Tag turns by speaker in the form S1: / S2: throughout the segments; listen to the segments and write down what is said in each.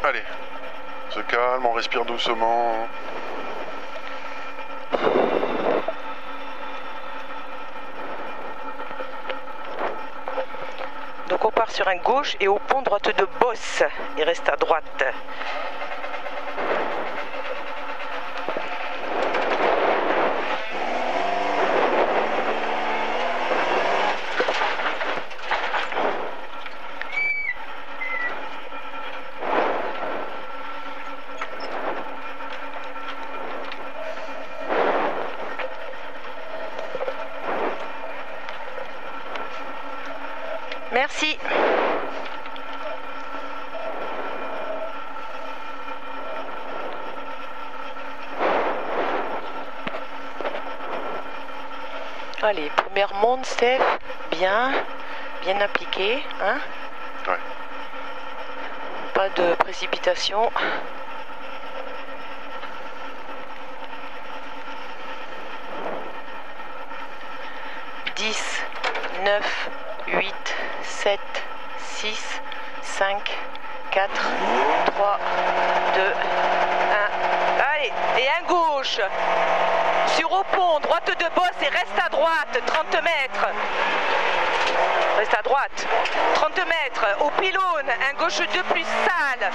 S1: Allez, on se calme, on respire doucement.
S2: Donc on part sur un gauche et au pont droite de bosse. Il reste à droite. Merci. Allez, première monte, Steph. Bien appliqué, hein?
S1: Ouais.
S2: Pas de précipitation. 10, 9, 8, 7, 6, 5, 4, 3, 2, 1. Allez, et un gauche. Sur au pont, droite de bosse et reste à droite, 30 mètres. Reste à droite, 30 mètres. Au pylône, un gauche 2 plus sale.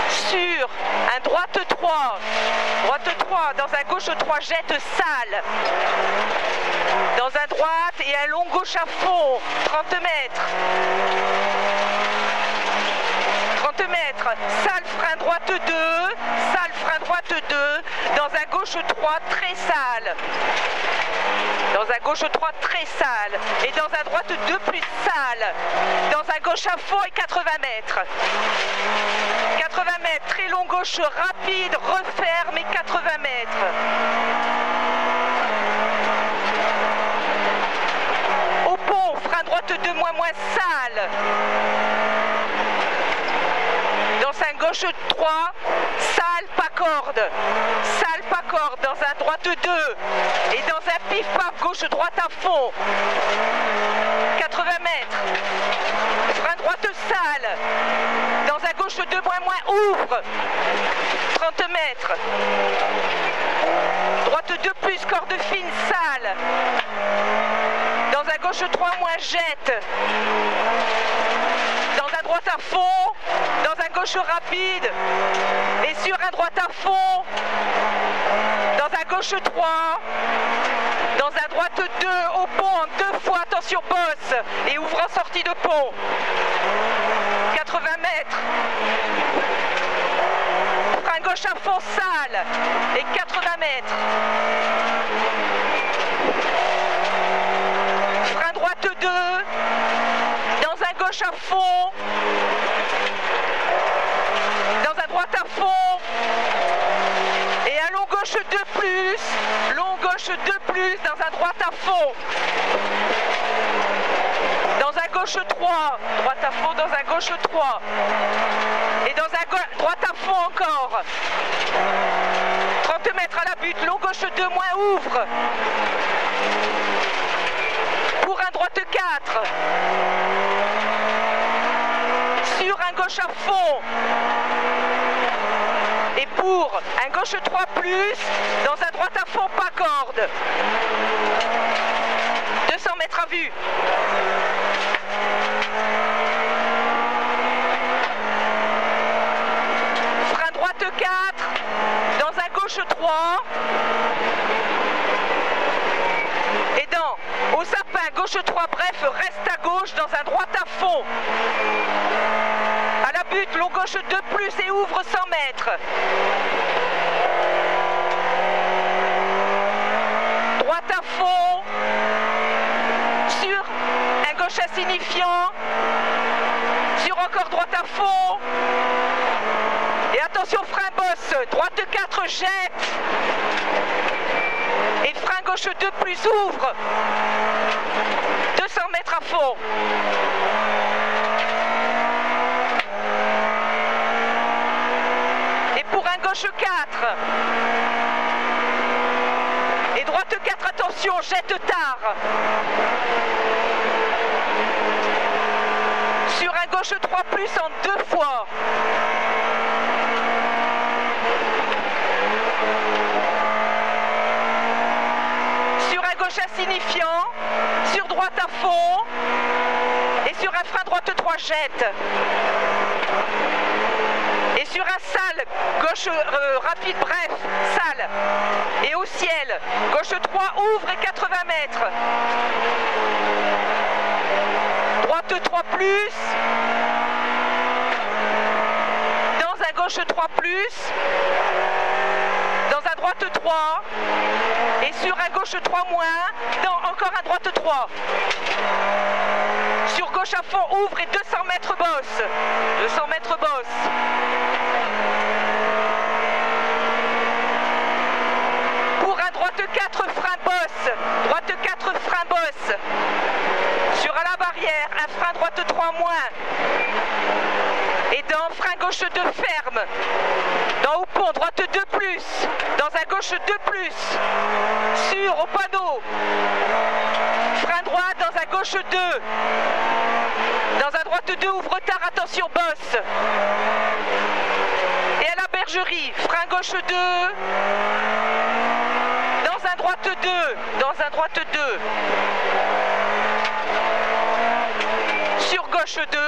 S2: Sur un droite 3. Droite 3, dans un gauche 3, jette sale. Dans un droite et un long gauche à fond, 30 mètres. 30 mètres, sale frein droite 2, sale frein droite 2, dans un gauche 3 très sale. Dans un gauche 3 très sale. Et dans un droite 2 plus sale. Dans un gauche à fond et 80 mètres. 80 mètres, très long gauche rapide, referme et 80 mètres. Au pont, frein droite 2 moins sale. Dans un gauche 3, sale pas corde. Sale pas corde. Dans un droite 2. Et dans un pif paf gauche droite à fond. 80 mètres. Frein droite sale. Dans un gauche 2 moins ouvre. 30 mètres. Droite 2 plus corde fine sale. Dans un gauche 3 moins jette. Dans un droite à fond, dans un gauche rapide, et sur un droite à fond, dans un gauche 3, dans un droite 2, au pont en 2 fois, attention bosse, et ouvre en sortie de pont, 80 mètres, frein gauche à fond sale, et 80 mètres, frein droite 2, dans un gauche à fond, dans un droite à fond, et un long gauche 2 plus, long gauche 2 plus, dans un droite à fond, dans un gauche 3, droite à fond, dans un gauche 3, et dans un droite à fond encore, 30 mètres à la butte, long gauche 2 moins ouvre, pour un droite 4, sur un gauche à fond, et pour un gauche 3 plus, dans un droite à fond pas corde, 200 mètres à vue. Frein droite 4, dans un gauche 3, et dans au sapin gauche 3 bref, reste à gauche dans un droite à fond. À la butte, long gauche 2 plus et ouvre 100 mètres. Droite à fond. Sur un gauche insignifiant. Sur encore droite à fond. Et attention frein bosse. Droite 4 jette. Et frein gauche 2 plus ouvre. 200 mètres à fond. Et pour un gauche 4. Et droite 4, attention, jette tard. Sur un gauche 3 plus en 2 fois. jette. Et sur un sale, gauche rapide, bref, sale. Et au ciel, gauche 3, ouvre et 80 mètres. Droite 3 plus. Dans un gauche 3 plus. Dans un droite 3. Et sur un gauche 3 moins. Dans encore un droite 3. Sur gauche à fond, ouvre et 200 mètres bosse. 200 mètres bosse. Pour un droite 4, frein bosse. Droite 4, frein bosse. Sur à la barrière, un frein droite 3 moins. Et dans frein gauche 2 ferme. Dans au pont, droite 2 plus. Dans un gauche 2 plus. Sur au panneau. Frein droit dans un gauche 2. Dans un droite 2, ouvre tard, attention, bosse. Et à la bergerie, frein gauche 2. Dans un droite 2. Dans un droite 2. Sur gauche 2.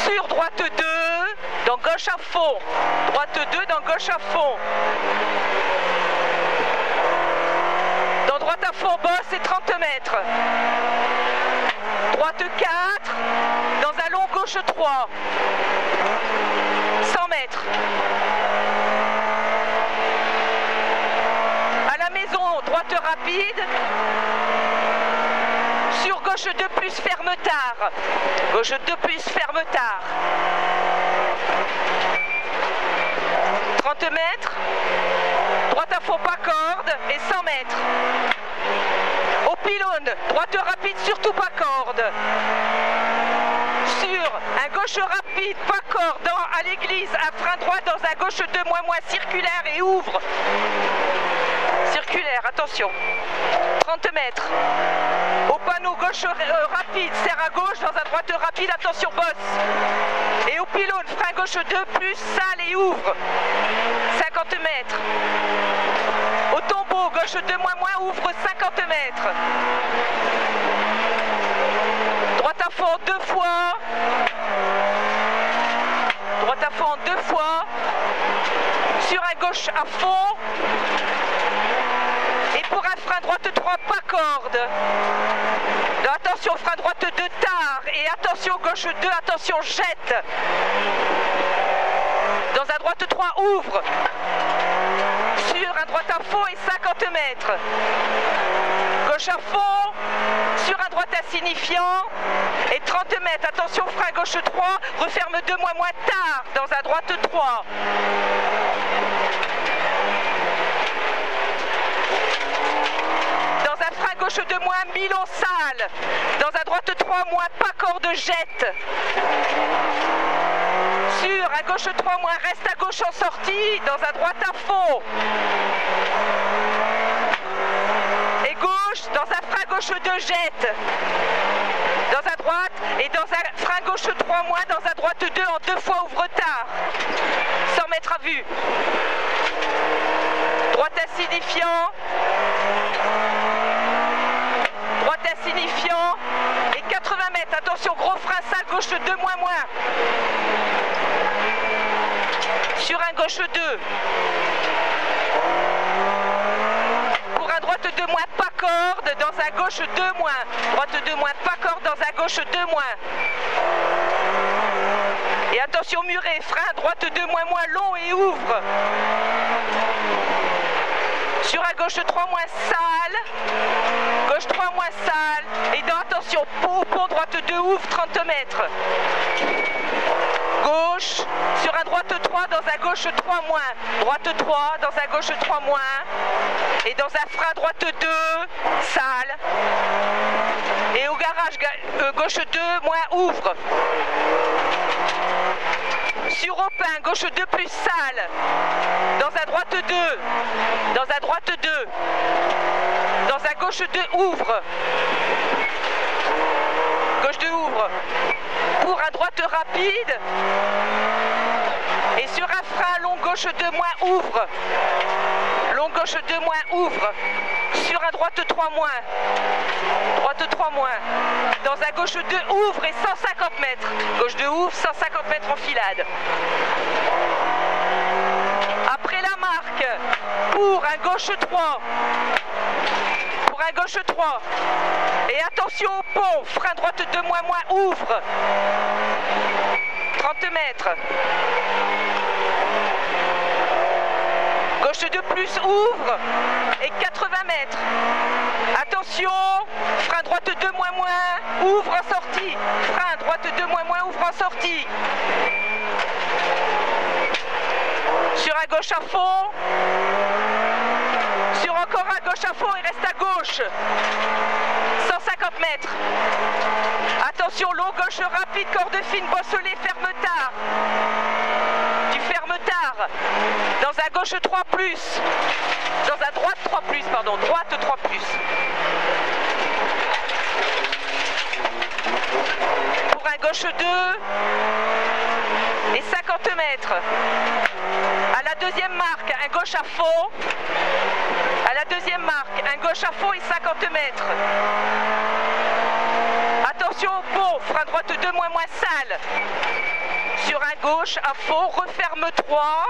S2: Sur droite 2. Dans gauche à fond. Droite 2, dans gauche à fond. Dans droite à fond, bosse et 30 mètres. Droite 4. Dans un long gauche 3. 100 mètres. À la maison, droite rapide. Sur gauche 2 plus, ferme tard. Gauche 2 plus, ferme tard. 30 mètres. Droite à fond, pas corde. Et 100 mètres. Au pylône, droite rapide, surtout pas corde. Sur un gauche rapide, pas corde. À l'église, un frein droit dans un gauche 2 moins circulaire et ouvre. Circulaire, attention. 30 mètres. Au panneau gauche rapide, serre à gauche, dans un droite rapide, attention, bosse. Et au pylône, frein gauche 2 plus, sale et ouvre. 50 mètres. Au tombeau, gauche 2 moins, ouvre 50 mètres. Droite à fond 2 fois. Droite à fond 2 fois. Sur un gauche à fond. Et pour un frein droite 3, pas corde. Donc, attention, frein droite 2 tard. Et attention, gauche 2, attention, jette. Dans un droite 3, ouvre. Sur un droite à fond et 50 mètres. Gauche à fond. Sur un droite insignifiant. Et 30 mètres. Attention, frein gauche 3. Referme 2 moins tard. Dans un droite 3. Dans un frein gauche 2 moins, Milon sale. Dans un droite 3 moins, pas corde, jette. Sur un gauche 3 moins, reste à gauche en sortie. Dans un droite à fond. Et gauche, dans un frein gauche 2, jette. Dans un droite et dans un frein gauche 3 moins, dans un droite 2 en 2 fois, ouvre tard. 100 mètres à vue. Droite insignifiant. Droite insignifiant. Et 80 mètres. Attention, gros frein sale, gauche 2 moins. Sur un gauche 2. Pour un droite 2 moins, pas corde. Dans un gauche 2 moins. Droite 2 moins, pas corde. Dans un gauche 2 moins. Et attention, muré, frein, droite 2 moins, long et ouvre. Sur un gauche 3 moins, sale. Gauche 3 moins, sale. Et dans, attention, pont, droite 2, ouvre 30 mètres. Gauche, sur un droite 3, dans un gauche 3 moins. Droite 3, dans un gauche 3 moins. Et dans un frein droite 2, sale. Et au garage, gauche 2 moins, ouvre. Sur au pain, gauche 2 plus, sale. Dans un droite 2. Dans un droite 2. Dans un gauche 2, ouvre. Gauche 2, ouvre. Pour un droite rapide. Et sur un frein long gauche 2 moins, ouvre. Long gauche 2 moins, ouvre. sur un droite 3 moins. Droite 3 moins. Dans un gauche 2, ouvre et 150 mètres. Gauche 2, ouvre, 150 mètres en filade. Après la marque, pour un gauche 3. Pour un gauche 3. Et attention au pont, frein droite 2 moins moins, ouvre. 30 mètres. Gauche 2 plus, ouvre. Et 80 mètres. Attention, frein droite 2 moins moins, ouvre en sortie. Frein droite 2 moins moins, ouvre en sortie. Sur à gauche à fond. Sur encore à gauche à fond et reste à gauche. 150 mètres. Attention, long gauche rapide, corde fine, bosselet, ferme tard. Tu fermes tard. Dans un gauche 3 plus. Dans un droite 3 plus, pardon. Droite 3 plus. Pour un gauche 2. Et 50 mètres. À la deuxième marque, un gauche à fond. À la deuxième marque, un gauche à fond et 50 mètres. Attention au pont, frein droite 2 moins moins sale. Sur un gauche à fond, referme 3.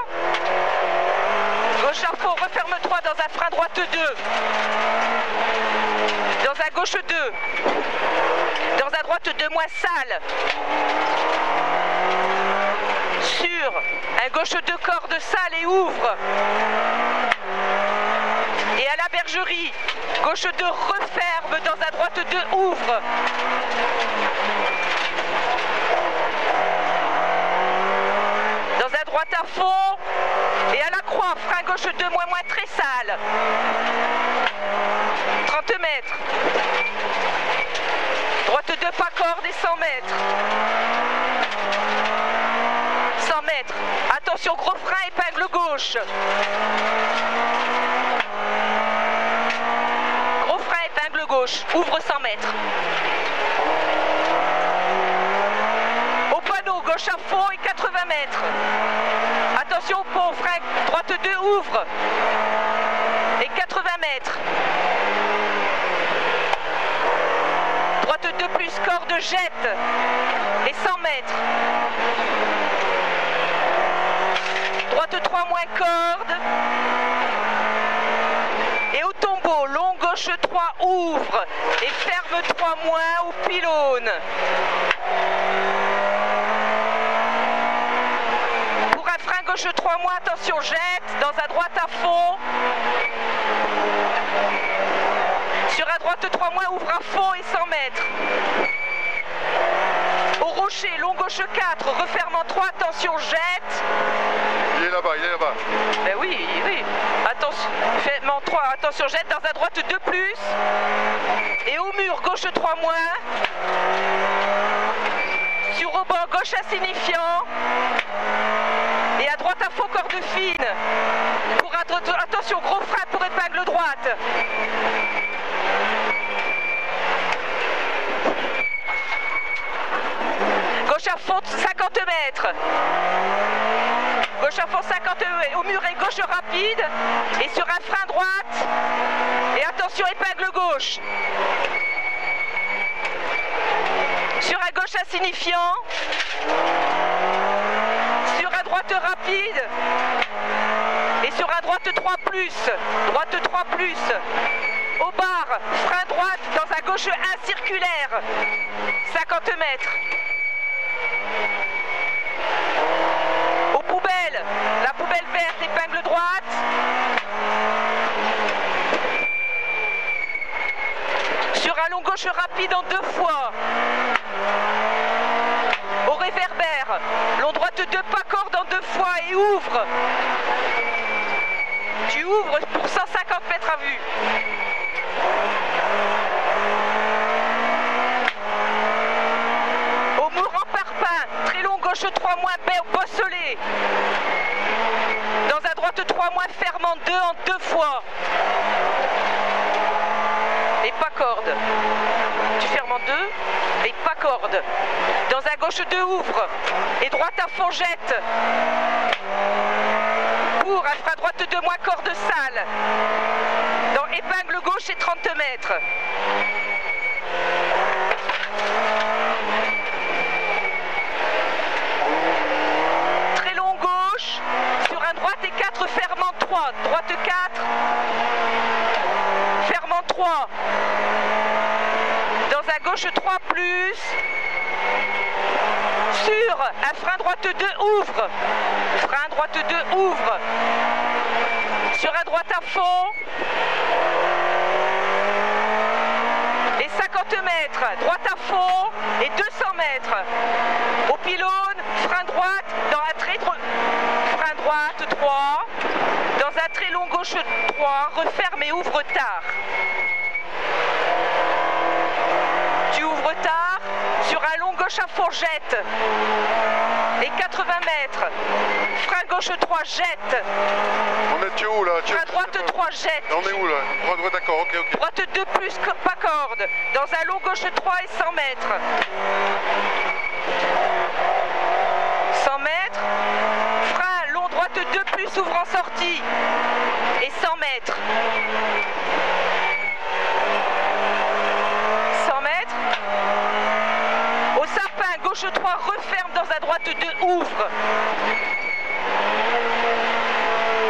S2: Gauche à fond, referme 3 dans un frein droite 2. Dans un gauche 2. Dans un droite 2 moins sale. Sur un gauche 2 corde sale et ouvre. Et à la bergerie, gauche 2 referme, dans un droite 2 ouvre. Dans un droite à fond. Et à la croix, frein gauche 2 moins moins très sale. 30 mètres. Droite 2 pas corde et 100 mètres. 100 mètres. Attention, gros frein, épingle gauche. Gros frein, épingle gauche. Ouvre 100 mètres. Au panneau, gauche à fond et 80 mètres. Attention au pont, frein droite 2, ouvre. Et 80 mètres. Droite 2 plus, corde jette. Et 100 mètres. Droite 3 moins corde. Et au tombeau, long gauche 3 ouvre. Et ferme 3 moins au pylône. Pour un frein gauche 3 moins, attention, jette. Dans un droite à fond. Sur un droite 3 moins, ouvre à fond et 100 mètres. Au rocher, long gauche 4, referme en 3, attention, jette.
S1: Il est là-bas, il est là-bas.
S2: Ben oui, oui. Attention, ferme en 3, attention, jette dans un droite 2 plus. Et au mur, gauche 3 moins. Sur au banc, gauche insignifiant. Et à droite à fond, corde fine. Pour attention, gros frein pour épingle droite. Gauche à fond, 50 mètres. Gauche à fond, 50 mètres. Au mur et gauche rapide. Et sur un frein droite. Et attention, épingle gauche. Sur un gauche insignifiant. Sur un droite rapide. Et sur un droite 3 plus. Droite 3 plus. Au bar, frein droite dans un gauche incirculaire. 50 mètres. Aux poubelles, la poubelle verte, épingle droite. Sur un long gauche rapide en 2 fois. Au réverbère, long droite 2 pas corde en 2 fois et ouvre. Tu ouvres pour 150 mètres à vue. Au mur en parpaing, très long gauche 3 moins, bosselet. Dans un droite 3 moins, ferme en 2 fois. Et pas corde. Tu fermes en 2 et pas corde. Dans un gauche 2 ouvre. Et droite à fond jette. Pour un frein droite 2 moins, corde sale. épingle gauche et 30 mètres. Très long gauche, sur un droite et 4, fermant 3, droite 4, fermant 3, dans un gauche 3 plus, sur un frein droite 2, ouvre, frein droite 2, ouvre, sur un droite à fond, et 50 mètres, droite à fond, et 200 mètres, au pylône, frein droite, dans un très frein droite 3, dans un très long gauche 3, referme et ouvre tard. Tu ouvres tard, sur un long gauche à fond, jette, et 80 mètres, frein gauche 3, jette.
S1: On est où là?
S2: Frein droite 3, jette.
S1: On est où là? Droite, d'accord, ok, ok.
S2: Droite 2 plus, pas corde, dans un long gauche 3 et 100 mètres. 100 mètres, frein long droite 2 plus, ouvre en sortie, et 100 mètres. 100 mètres, au sapin, gauche 3, referme dans un droite 2, ouvre.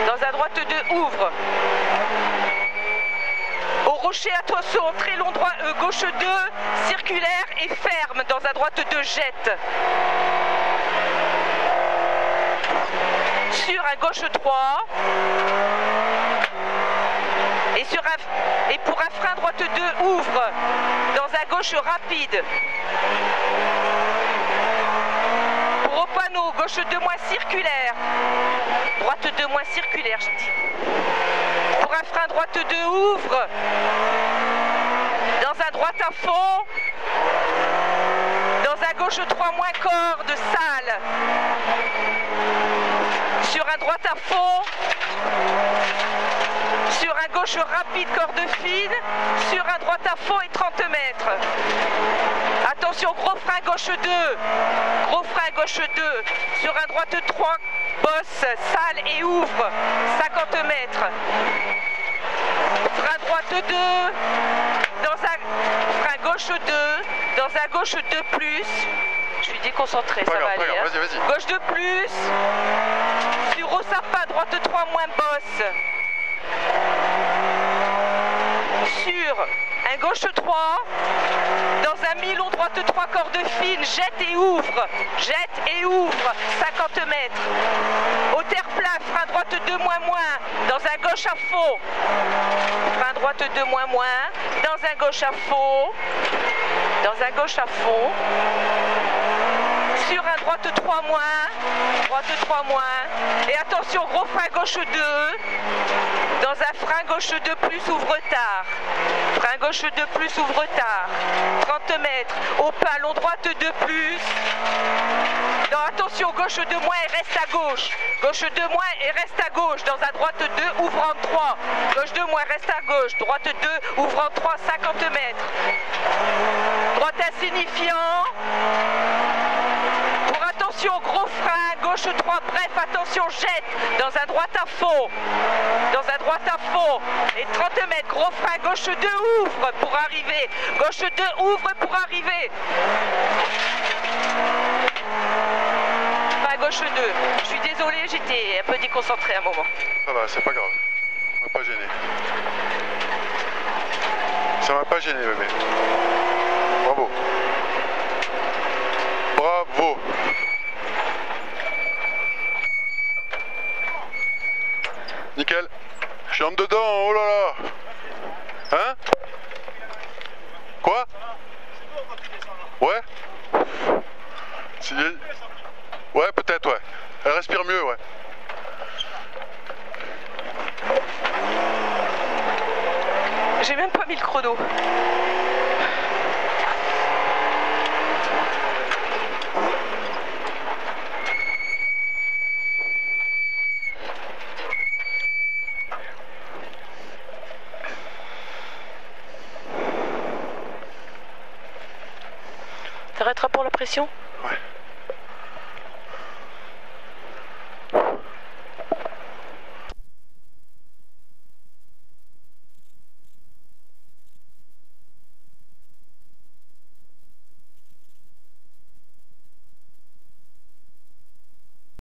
S2: Dans un droite 2, ouvre. Au rocher, attention, très long droit, gauche 2, circulaire et ferme. Dans un droite 2, jette. Sur un gauche 3. Et pour un frein droite 2, ouvre. Dans un gauche rapide. Pour au panneau, gauche 2 moins circulaire. Droite 2 moins circulaire, je dis. Pour un frein droite 2, ouvre. Dans un droite à fond. Dans un gauche 3 moins corde, sale. Sur un droite à fond. Sur un gauche rapide, corde fine. Sur un droite à fond et 30 mètres. Attention, gros frein gauche 2. Gros frein gauche 2. Sur un droite 3, bosse, sale et ouvre. 50 mètres. Frein droite 2. Dans un frein gauche 2. Dans un gauche 2 plus. Je suis déconcentré, ça va aller. Hein.
S1: Vas-y.
S2: Gauche 2 plus. Sur au sapin, droite 3 moins bosse. Sur un gauche 3, dans un mi-long droite 3 corde fine, jette et ouvre, 50 mètres. Au terre-plat, frein droite 2 moins, dans un gauche à fond, frein droite 2 moins, dans un gauche à fond, sur un droite 3 moins, et attention, gros frein gauche 2, dans un frein gauche 2 plus, ouvre tard, frein gauche 2 plus, ouvre tard, 30 mètres, au pas, long droite 2 plus, non, attention, gauche 2 moins et reste à gauche, gauche 2 moins et reste à gauche, dans un droite 2, ouvrant 3, gauche 2 moins, reste à gauche, droite 2, ouvrant 3, 50 mètres, droite insignifiant, pour attention, gros frein, gauche 3, bref, attention, jette, dans un droite à fond, et 30 mètres, gros frein, gauche 2, ouvre pour arriver, gauche 2, ouvre pour arriver, frein gauche 2, je suis désolée, j'étais un peu déconcentrée à un moment.
S1: Ça va, c'est pas grave, on m'a pas gêné. Ça m'a pas gêné, bébé. Bravo. Bravo. Nickel. Je rentre dedans, oh là là. Hein? Quoi? Ouais? Ouais, peut-être, ouais. Elle respire mieux, ouais.
S2: J'ai même pas mis le chrono. T'arrêteras pour la pression ?